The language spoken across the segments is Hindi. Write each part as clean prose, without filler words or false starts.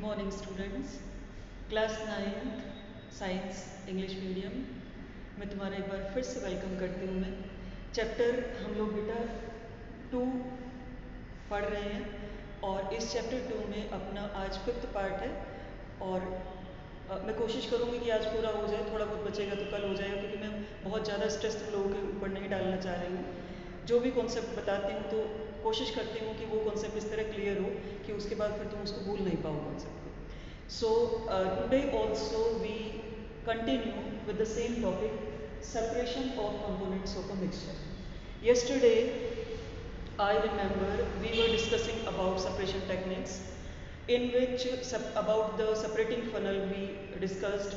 Morning students, class 9th science English medium में तुम्हारा एक बार फिर से वेलकम करती हूँ मैं। चैप्टर हम लोग बेटा 2 पढ़ रहे हैं और इस चैप्टर 2 में अपना आज 5th पार्ट है और मैं कोशिश करूँगी कि आज पूरा हो जाए, थोड़ा बहुत बचेगा तो कल हो जाएगा क्योंकि मैं बहुत ज़्यादा स्ट्रेस तुम लोगों के ऊपर नहीं डालना चाह रही हूँ। जो भी कॉन्सेप्ट बताती हूँ तो कोशिश करती हूँ कि वो कॉन्सेप्ट इस तरह क्लियर हो कि उसके बाद फिर तुम उसको भूल नहीं पाओ कॉन्सेप्ट को। So today also we continue with the same topic, separation of components of a mixture. Yesterday I remember we were discussing about separation techniques in which about the separating funnel we discussed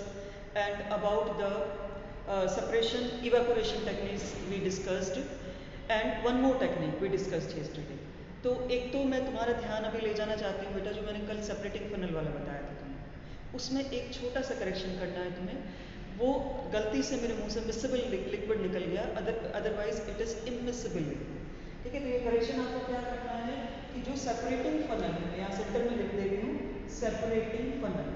and about the separation evaporation techniques we discussed and one more technique we discussed yesterday. तो एक तो मैं तुम्हारा ध्यान अभी ले जाना चाहती हूँ बेटा, जो मैंने कल सेपरेटिंग फनल वाला बताया था तुम्हें, उसमें एक छोटा सा करेक्शन करना है तुम्हें। वो गलती से मेरे मुंह से मिसिबल लिक्विड निकल गया, otherwise it is immiscible liquid. ठीक है, तो ये करेक्शन आपको क्या करना है कि जो सेपरेटिंग फनल है, यहाँ सेंटर में लिख दे रही हूँ separating funnel,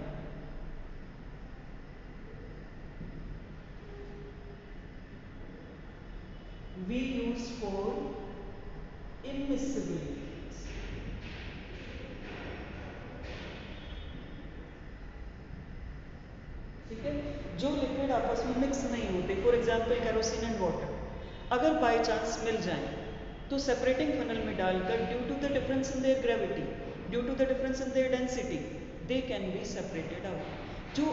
we use for immiscible liquids. ठीक है, जो लिक्विड आपस में मिक्स नहीं होते, for example kerosene and water, अगर बाय चांस मिल जाए तो सेपरेटिंग फनल में डालकर due to the difference in their gravity, due to the difference in their density, they can be separated out. जो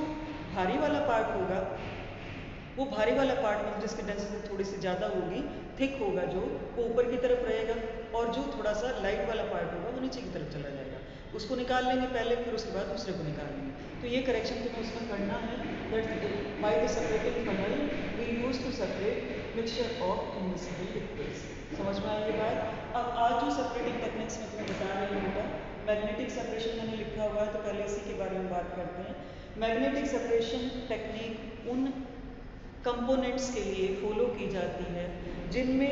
भारी वाला पार्ट होगा, वो भारी वाला पार्ट में जिसकी डेंसिटी थोड़ी सी ज़्यादा होगी, थिक होगा, जो वो ऊपर की तरफ रहेगा, और जो थोड़ा सा लाइट वाला पार्ट होगा वो नीचे की तरफ चला जाएगा। उसको निकाल लेंगे पहले, फिर उसके बाद दूसरे को निकाल लेंगे। तो ये करेक्शन तुम्हें उसमें करना है, that by the separating funnel we use to separate mixture of immiscible liquids. समझ में आई ये बात? अब आज जो सेपरेटिंग टेक्निक्स मैं तुम्हें बता रही हूँ बेटा, मैग्नेटिक सेपरेशन मैंने लिखा हुआ है तो पहले इसी के बारे में बात करते हैं। मैग्नेटिक सेपरेशन टेक्निक उन कंपोनेंट्स के लिए फॉलो की जाती है जिनमें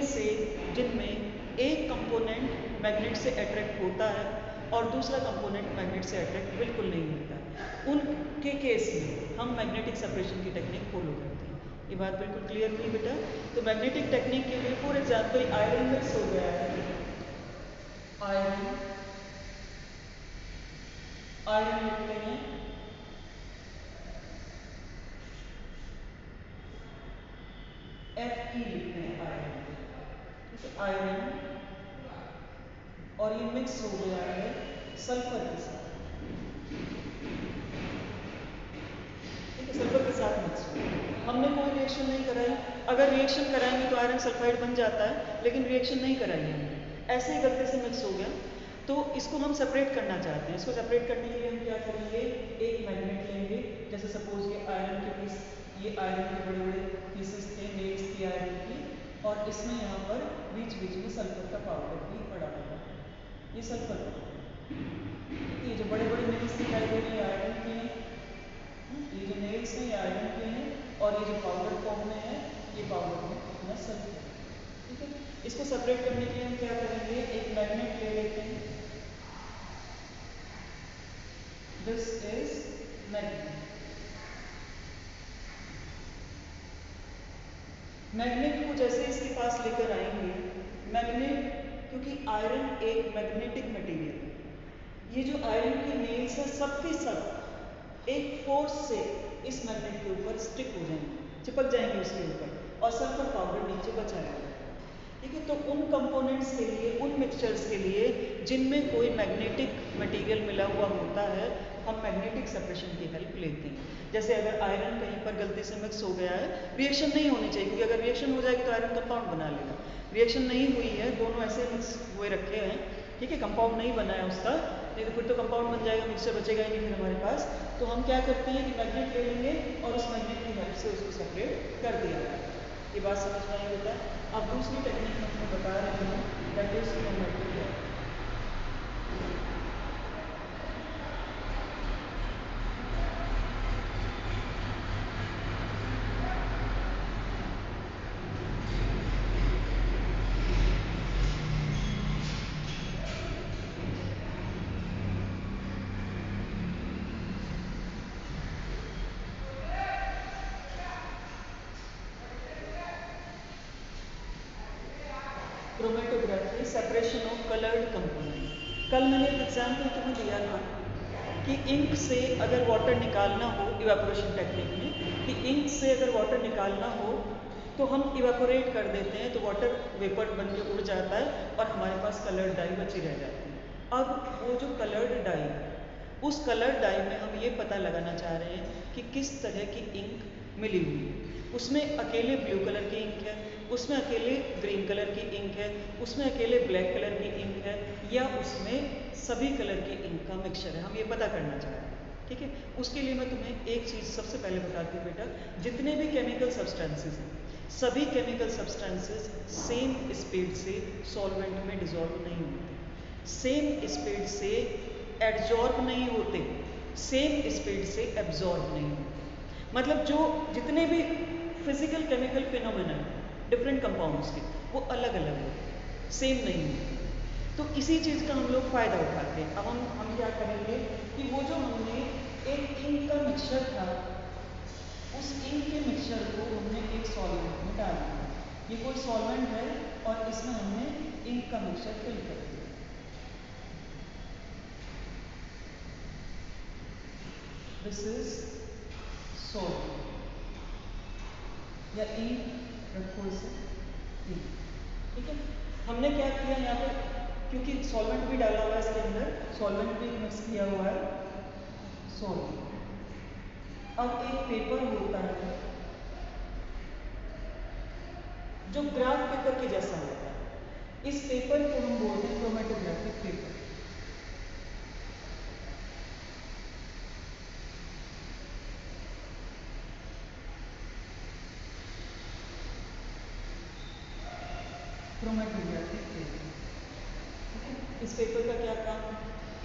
एक कंपोनेंट मैग्नेट से अट्रैक्ट होता है और दूसरा कंपोनेंट मैग्नेट से अट्रैक्ट बिल्कुल नहीं होता है। उनके केस में हम मैग्नेटिक सेपरेशन की टेक्निक फॉलो करते हैं। ये बात बिल्कुल क्लियर हुई बेटा? तो मैग्नेटिक टेक्निक के लिए फॉर एग्जाम्पल आयरन मिक्स हो गया है, आयरन आयरन लिखते हैं, Fe लिखते हैं आयरन, आयरन, और ये मिक्स हो गया है सल्फर के साथ। ठीक है, सल्फर के साथ मिक्स हो गया, हमने कोई रिएक्शन नहीं कराई। अगर रिएक्शन कराएंगे तो आयरन सल्फाइड बन जाता है, लेकिन रिएक्शन नहीं कराई हमने, ऐसे ही गलती से मिक्स हो गया। तो इसको हम सेपरेट करना चाहते हैं। इसको सेपरेट करने के लिए हम क्या करेंगे, एक मैग्नेट लेंगे, जैसे सपोज ये आयरन के पीस, ये आयरन के बड़े बड़े पीसेस थे, नेल्स थी आयरन की, और इसमें यहाँ पर बीच बीच में सल्फर का पाउडर भी पड़ा हुआ है, ये सल्फर पाउडर। ये जो बड़े बड़े नेल्स दिखाई दे रहे हैं आयरन के हैं, ये जो नेल्स हैं ये आयरन के हैं, और ये जो पाउडर फॉर्म में है ये पाउडर में अपना सल्फर। ठीक है, इसको सेपरेट करने के लिए हम क्या करेंगे, एक मैग्नेट ले लेते हैं, दिस इज मैग्नेट। मैग्नेट को जैसे इसके पास लेकर आएंगे, मैग्नेट, क्योंकि आयरन एक मैग्नेटिक मटेरियल है, ये जो आयरन के नेल्स है सबके सब एक फोर्स से इस मैग्नेट के ऊपर स्टिक हो जाएंगे, चिपक जाएंगे उसके ऊपर, और सल्फर पाउडर नीचे बचा रहेगा। ठीक है, तो उन कंपोनेंट्स के लिए, उन मिक्सचर्स के लिए जिनमें कोई मैग्नेटिक मटेरियल मिला हुआ होता है, हम मैग्नेटिक सेपरेशन की हेल्प लेते हैं। जैसे अगर आयरन कहीं पर गलती से मिक्स हो गया है, रिएक्शन नहीं होनी चाहिए, क्योंकि अगर रिएक्शन हो जाएगी तो आयरन कंपाउंड बना लेगा। रिएक्शन नहीं हुई है, दोनों ऐसे मिक्स हुए रखे हैं, ठीक है, कंपाउंड नहीं बना है उसका, नहीं तो फिर तो कंपाउंड बन जाएगा, मिक्सचर बचेगा ही नहीं फिर हमारे पास। तो हम क्या करते हैं कि मैग्नेट ले लेंगे और उस मैग्नेट की हेल्प से उसको सेपरेट कर दिया जाएगा। ये बात समझ में आई बेटा? अब दूसरी टेक्निक मैं तुम्हें बता रही हूँ, that is chromatic. Chromatography, separation of coloured component. कल मैंने एक एग्जाम्पल तुम्हें दिया था कि इंक से अगर वाटर निकालना हो, इवेपोरेशन टेक्निक में, कि इंक से अगर वाटर निकालना हो तो हम इवेपोरेट कर देते हैं, तो वाटर वेपर बन के उड़ जाता है और हमारे पास कलर्ड डाई बची रह जाती है। अब वो जो कलर्ड डाई, उस कलर्ड डाई में हम ये पता लगाना चाह रहे हैं कि किस तरह की इंक मिली हुई है। उसमें अकेले ब्लू कलर की इंक है, उसमें अकेले ग्रीन कलर की इंक है, उसमें अकेले ब्लैक कलर की इंक है, या उसमें सभी कलर की इंक का मिक्सचर है। हम ये पता करना चाह रहे हैं, ठीक है। उसके लिए मैं तुम्हें एक चीज़ सबसे पहले बताती हूँ बेटा, जितने भी केमिकल सब्सटेंसेस हैं, सभी केमिकल सब्सटेंसेस सेम स्पीड से सॉल्वेंट में डिजॉल्व नहीं होते, सेम स्पीड से एडजॉर्ब नहीं होते, सेम स्पीड से एब्जॉर्ब नहीं होते। मतलब जो जितने भी physical chemical phenomena different compounds के, वो अलग अलग होते हैं, सेम नहीं होते। तो इसी चीज़ का हम लोग फ़ायदा उठाते हैं। अब हम क्या करेंगे कि वो जो हमने एक इंक का मिक्सचर था, उस इंक के मिक्सचर को हमने एक सॉल्वेंट में डाल दिया। ये कोई सॉल्वेंट है और इसमें हमने इंक का मिक्सचर फिल कर दिया। दिस इज सॉल्वेंट या इंक रखो इसे, ठीक है। हमने क्या किया यहाँ पे, क्योंकि सॉल्वेंट भी डाला हुआ है इसके अंदर, सॉल्वेंट भी मिक्स किया हुआ है, सॉल्वेंट। अब एक पेपर होता है जो ग्राफ पेपर के जैसा होता है, इस पेपर को हम बोलते हैं क्रोमेटोग्राफिक पेपर। क्रोमेटोग्राफिक पेपर, इस पेपर का क्या काम है,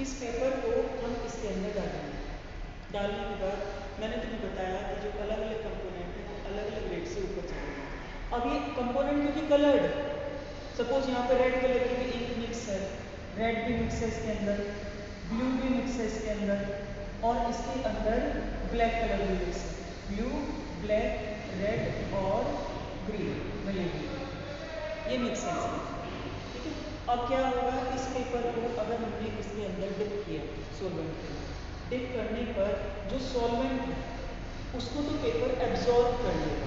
इस पेपर को हम इसके अंदर डालेंगे। डालने के बाद मैंने तुम्हें बताया कि जो अलग अलग कंपोनेंट है वो अलग अलग रेट से ऊपर चलेंगे। अब ये कंपोनेंट क्योंकि कलर्ड, सपोज यहाँ पे रेड कलर की भी इंक मिक्स है, रेड भी मिक्स है इसके अंदर, ब्लू भी मिक्स है इसके अंदर, और इसके अंदर ब्लैक कलर भी मिक्स है, ब्लू, ब्लैक, रेड और ग्रीन मिलेगी, ये मिक्स है इसमें, ठीक है। अब क्या होगा, इस पेपर को अगर हमने इसके अंदर डिप किया सॉल्वेंट के अंदर, डिप करने पर जो सॉल्वेंट है उसको तो पेपर एब्जॉर्ब कर लेगा।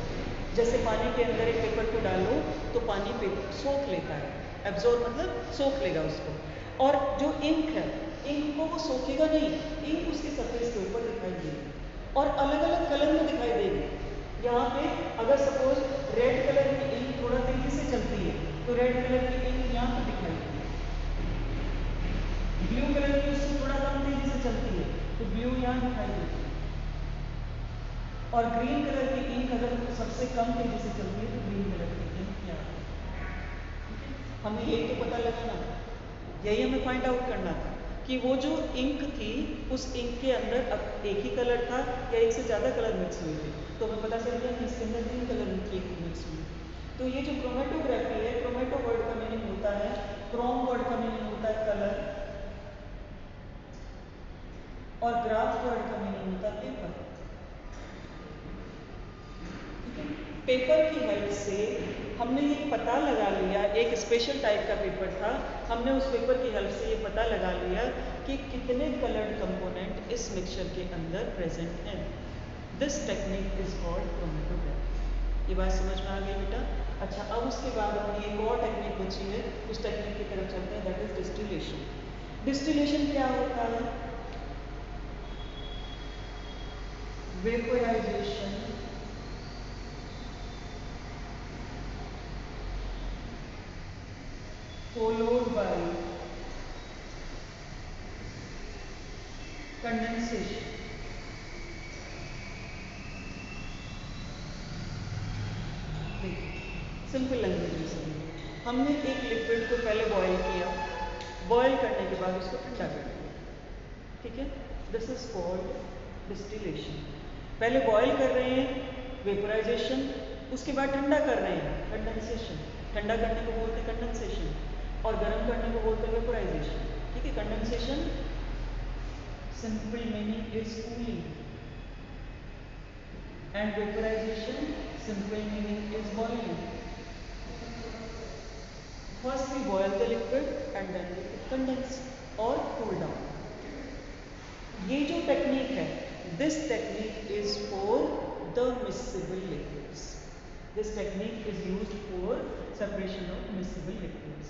जैसे पानी के अंदर एक पेपर को डालो तो पानी पेपर सोख लेता है, एब्जॉर्ब मतलब सोख लेगा उसको। और जो इंक है, इंक को वो सोखेगा नहीं, इंक उसके सरफेस के ऊपर दिखाई देगी और अलग अलग कलर में दिखाई देगी। यहाँ पे अगर सपोज रेड कलर की इंक थोड़ा तेजी से चलती है तो रेड कलर की इंक यहाँ पे दिखाई देगी, ब्लू कलर की उससे थोड़ा कम तेजी से चलती है तो ब्लू यहाँ दिखाई देती है, और ग्रीन कलर की इंक अगर सबसे कम तेजी से चलती है तो ग्रीन कलर की इंक यहाँ पे। हमें यही तो पता लगाना था, यही हमें फाइंड आउट करना था कि वो जो इंक थी उस इंक के अंदर अब एक ही कलर था या एक से ज़्यादा कलर मिक्स हुए थे। तो हमें पता चल गया कि इसके अंदर ग्रीन कलर की इंक मिक्स हुई। तो ये जो क्रोमेटोग्राफी है, क्रोमेटो वर्ड का मीनिंग होता है, क्रोम वर्ड का मीनिंग होता है कलर, और ग्राफ वर्ड का मीनिंग होता है पेपर, ठीक है। पेपर की हेल्प से हमने ये पता लगा लिया, एक स्पेशल टाइप का पेपर था, हमने उस पेपर की हेल्प से ये पता लगा लिया कि कितने कलर्ड कंपोनेंट इस मिक्सचर के अंदर प्रेजेंट हैं। This technique is called chromatography. ये बात समझ में आ गई बेटा? अच्छा, अब उसके बाद हमें एक और टेक्निक बची है, उस टेक्निक की तरफ चलते हैं, दैट इज डिस्टिलेशन। डिस्टिलेशन क्या होता है? Vaporisation followed by condensation। Simple language में समझिए, हमने एक लिक्विड को पहले बॉईल किया, बॉईल करने के बाद उसको ठंडा कर दिया, ठीक है। This is called distillation. पहले बॉईल कर रहे हैं, वेपोराइजेशन, उसके बाद ठंडा कर रहे हैं, कंडेंसेशन। ठंडा करने को बोलते हैं कंडेंसेशन, और गर्म करने को बोलते हैं वेपोराइजेशन, ठीक है। Condensation simple meaning is cooling, and vaporisation simple meaning is boiling. First we boil the liquid and then it condense or cool down. ये जो टेक्निक है, this technique is for the miscible liquids. This technique is used for separation of miscible liquids.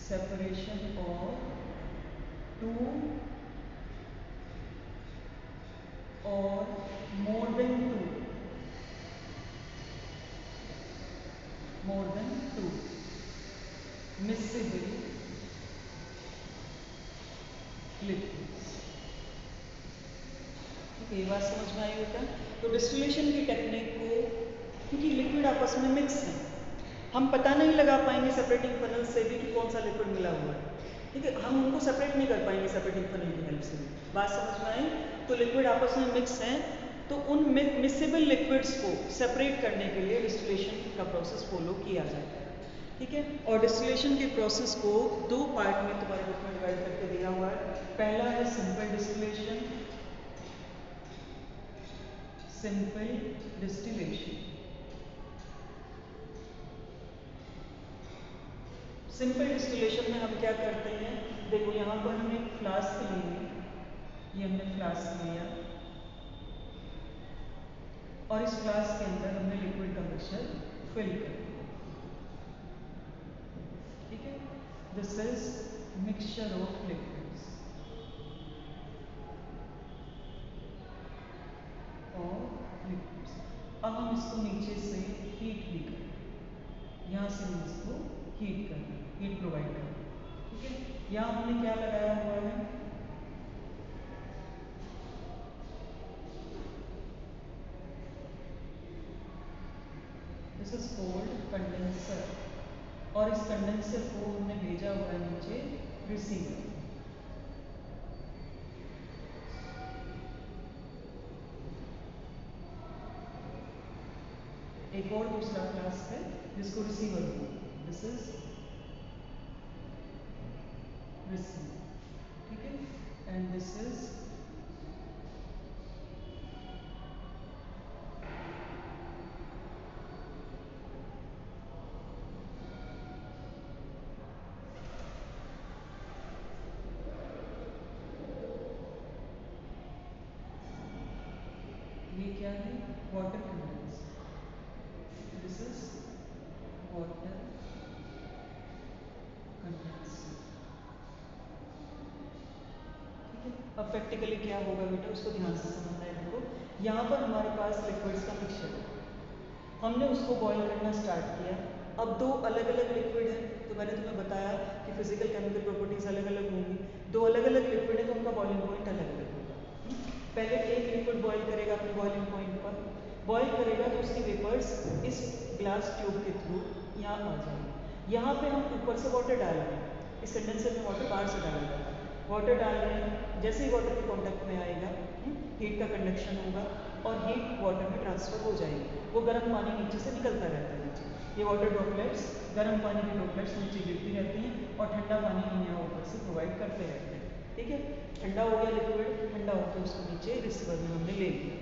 Separation of two or more than two miscible liquids. ये बात समझ में आई बेटा? तो डिस्टिलेशन की टेक्निक को, क्योंकि लिक्विड आपस में मिक्स है, हम पता नहीं लगा पाएंगे सेपरेटिंग फनल से भी कि कौन सा लिक्विड मिला हुआ है, ठीक है, हम उनको सेपरेट नहीं कर पाएंगे सेपरेटिंग फनल की हेल्प से भी। बात समझ में आई? तो लिक्विड आपस में मिक्स हैं, तो उन मिक्सेबल लिक्विड्स को सेपरेट करने के लिए डिस्टिलेशन का प्रोसेस फॉलो किया जाता है, ठीक है। और डिस्टिलेशन के प्रोसेस को दो पार्ट में तुम्हारे बुक में डिवाइड करके दिया हुआ है। पहला है simple distillation, simple distillation. Simple distillation में हम क्या करते हैं, देखो यहाँ पर हमने एक फ्लास्क ली है, ये हमने फ्लास्क लिया और इस फ्लास्क के अंदर हमने लिक्विड का मिक्सचर फिल कर दिया, ठीक है। This is mixture of liquids और लिक्विड्स। अब हम इसको नीचे से हीट भी करें, यहाँ से हम इसको हीट करना, हीट प्रोवाइड करना, ठीक है। यहाँ हमने क्या लगाया हुआ है, दिस इज कॉल्ड कंडेंसर, और इस कंडेंसर को हमने भेजा हुआ है नीचे रिसीवर। एक और दूसरा क्लास है जिसको रिसीवर बोलते हैं, दिस इज रिसीवर, ठीक है। एंड दिस इज ये क्या है, water condenser, this is water condenser, ठीक है। अब प्रैक्टिकली क्या होगा बेटा, उसको ध्यान से समझना है। देखो यहाँ पर हमारे पास लिक्विड्स का मिक्सचर है, हमने उसको बॉईल करना स्टार्ट किया। अब दो अलग अलग लिक्विड है, तो मैंने तुम्हें बताया कि फिजिकल केमिकल प्रॉपर्टीज अलग अलग होंगी, दो अलग अलग लिक्विड है तो उनका बॉइलिंग पॉइंट अलग अलग होगा। पहले एक लिक्विड बॉईल करेगा अपने बॉइलिंग पॉइंट पर, बॉईल करेगा तो उसकी वेपर्स इस ग्लास ट्यूब के थ्रू यहाँ आ जाएगी। यहाँ पे हम ऊपर से वाटर डाल रहे हैं, इस कंडेंसर में वाटर बाहर से डाला जाता है, वाटर डाल रहे हैं, जैसे ही वाटर के कॉन्टैक्ट में आएगा हीट का कंडक्शन होगा और हीट वाटर में ट्रांसफर हो जाएगी। वो गर्म पानी नीचे से निकलता रहता है नीचे, ये वाटर ड्रॉपलेट्स, गर्म पानी के ड्रॉपलेट्स नीचे गिरती रहती हैं और ठंडा पानी हम यहाँ ऊपर से प्रोवाइड करते रहते हैं, ठीक है। ठंडा हो गया लिक्विड, ठंडा होकर उसको नीचे रिसीवर में हमने ले लिया।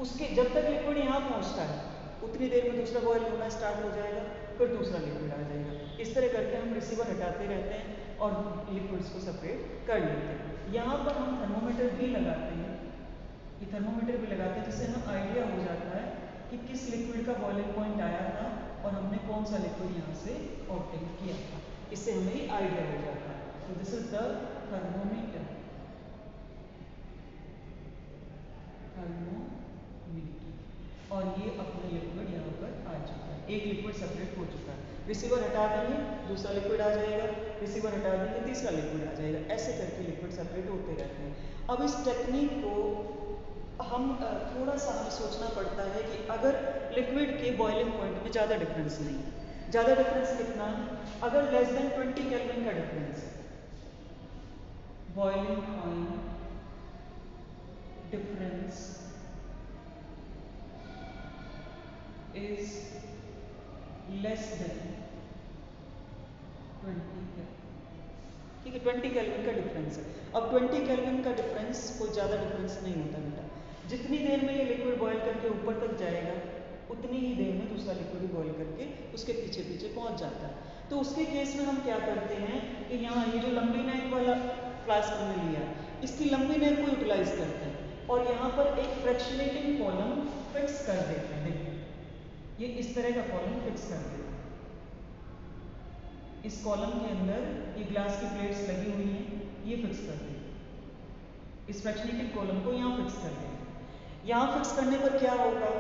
उसके जब तक लिक्विड यहाँ पहुँचता है उतनी देर में दूसरा बॉयल होना स्टार्ट हो जाएगा, फिर दूसरा लिक्विड आ जाएगा। इस तरह करके हम रिसीवर हटाते रहते हैं और लिक्विड्स को सेपरेट कर लेते हैं। यहाँ पर हम थर्मोमीटर भी लगाते हैं, ये थर्मोमीटर भी लगाते हैं जिससे हमें आइडिया हो जाता है कि किस लिक्विड का बॉइलिंग पॉइंट आया था और हमने कौन सा लिक्विड यहाँ से ऑब्टेन किया था, इससे हमें आइडिया हो जाता है। तो this is the thermometer, thermometer, और ये अपना लिक्विड यहाँ पर आ चुका है, एक लिक्विड सेपरेट हो चुका है। रिसीवर हटा देंगे दूसरा लिक्विड आ जाएगा, रिसीवर हटा देंगे तीसरा लिक्विड आ जाएगा, ऐसे करके लिक्विड सेपरेट होते रहते हैं। अब इस टेक्निक को हम थोड़ा सा हमें सोचना पड़ता है कि अगर लिक्विड के बॉइलिंग पॉइंट में ज़्यादा डिफरेंस नहीं है, ज़्यादा डिफरेंस कितना, अगर लेस देन 20 केल्विन का डिफरेंस है, boiling point difference is less than 20 kelvin, ठीक है, 20 केल्विन का डिफरेंस है। अब 20 केल्विन का डिफरेंस कोई ज़्यादा डिफरेंस नहीं होता बेटा, जितनी देर में ये लिक्विड बॉयल करके ऊपर तक जाएगा उतनी ही देर में दूसरा लिक्विड बॉयल करके उसके पीछे पीछे पहुंच जाता है। तो उसके केस में हम क्या करते हैं कि यहाँ ये जो लंबी नेक वाला फ्लास्क हमने लिया, इसकी लंबी नेक को यूटिलाइज करते हैं और यहाँ पर एक फ्रैक्शनेटिंग कॉलम फिक्स कर देते हैं। देखिए ये इस तरह का कॉलम फिक्स कर देते हैं। इस कॉलम के अंदर ये ग्लास की प्लेट्स लगी हुई हैं, ये फिक्स कर देते हैं। इस फ्रैक्शनेटिंग कॉलम को यहाँ फिक्स कर देते हैं। यहाँ फिक्स करने पर क्या होगा,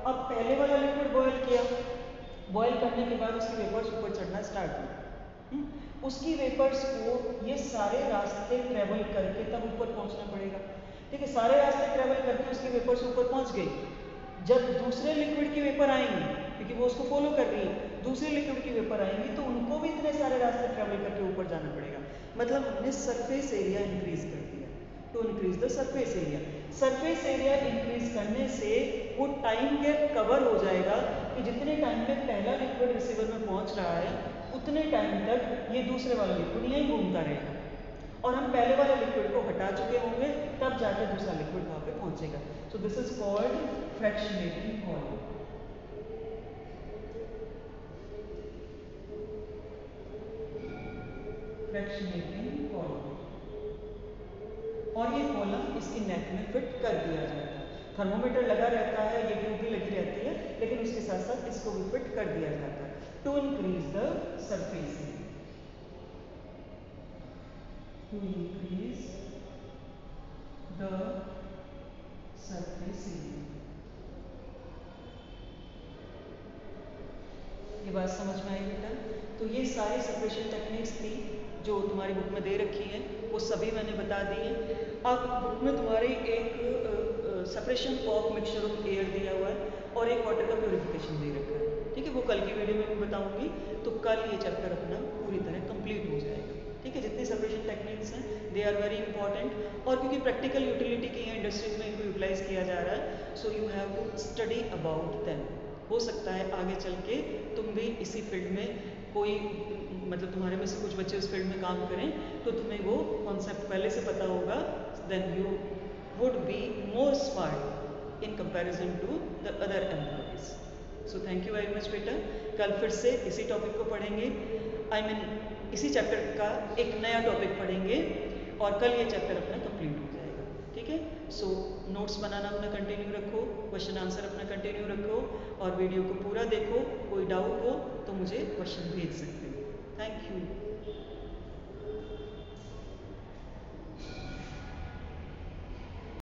अब पहले वाला लिक्विड बॉयल किया, बॉयल करने के बाद उसकी वेपर्स ऊपर चढ़ना स्टार्ट हुई। उसकी वेपर्स को ये सारे रास्ते ट्रेवल करके तब ऊपर पहुंचना पड़ेगा। ठीक है, सारे रास्ते ट्रेवल करके उसकी वेपर्स ऊपर पहुंच गई। जब दूसरे लिक्विड की वेपर आएंगी, क्योंकि वो उसको फॉलो कर रही है, दूसरे लिक्विड की वेपर आएंगी तो उनको भी इतने सारे रास्ते ट्रेवल करके ऊपर जाना पड़ेगा। मतलब हमने सरफेस एरिया इंक्रीज कर दिया। To increase the surface area, surface area increase करने से वो टाइम गैप कवर हो जाएगा कि जितने टाइम में पहला लिक्विड रिसीवर में पहुंच रहा है उतने टाइम तक ये दूसरे वाला लिक्विड यहीं घूमता रहेगा और हम पहले वाले लिक्विड को हटा चुके होंगे, तब जाकर दूसरा लिक्विड वहां पे पहुंचेगा। So this is called fractionating column. Fractionating column, और ये कॉलम इसकी नेक में फिट कर दिया जाता है। थर्मोमीटर लगा रहता है, ये ट्यूब भी लगी रहती है, लेकिन उसके साथ साथ इसको भी फिट कर दिया जाता है to increase the surface area, to increase the surface area. ये बात समझ में आई बेटा? तो ये सारी सेपरेशन टेक्निक्स थी जो तुम्हारी बुक में दे रखी हैं, वो सभी मैंने बता दी हैं। अब बुक में तुम्हारी एक separation of mixture of air दिया हुआ है और एक वाटर का प्योरिफिकेशन दे रखा है। ठीक है, वो कल की वीडियो में मैं बताऊंगी, तो कल ये चैप्टर अपना पूरी तरह कंप्लीट हो जाएगा। ठीक है, जितनी सेपरेशन टेक्निक्स हैं दे आर वेरी इंपॉर्टेंट, और क्योंकि प्रैक्टिकल यूटिलिटी की है, इंडस्ट्रीज में इनको यूटिलाइज किया जा रहा है, so you have to study about them. हो सकता है आगे चल के तुम भी इसी फील्ड में कोई, मतलब तुम्हारे में से कुछ बच्चे उस फील्ड में काम करें तो तुम्हें वो कॉन्सेप्ट पहले से पता होगा, then you would be more smart in comparison to the other employees. So thank you very much बेटा। कल फिर से इसी टॉपिक को पढ़ेंगे, I mean, इसी चैप्टर का एक नया टॉपिक पढ़ेंगे और कल ये चैप्टर अपना कंप्लीट हो जाएगा। ठीक है, सो नोट्स बनाना अपना कंटिन्यू रखो, क्वेश्चन आंसर अपना कंटिन्यू रखो और वीडियो को पूरा देखो। कोई डाउट हो तो मुझे क्वेश्चन भेज सकते हो। Thank you.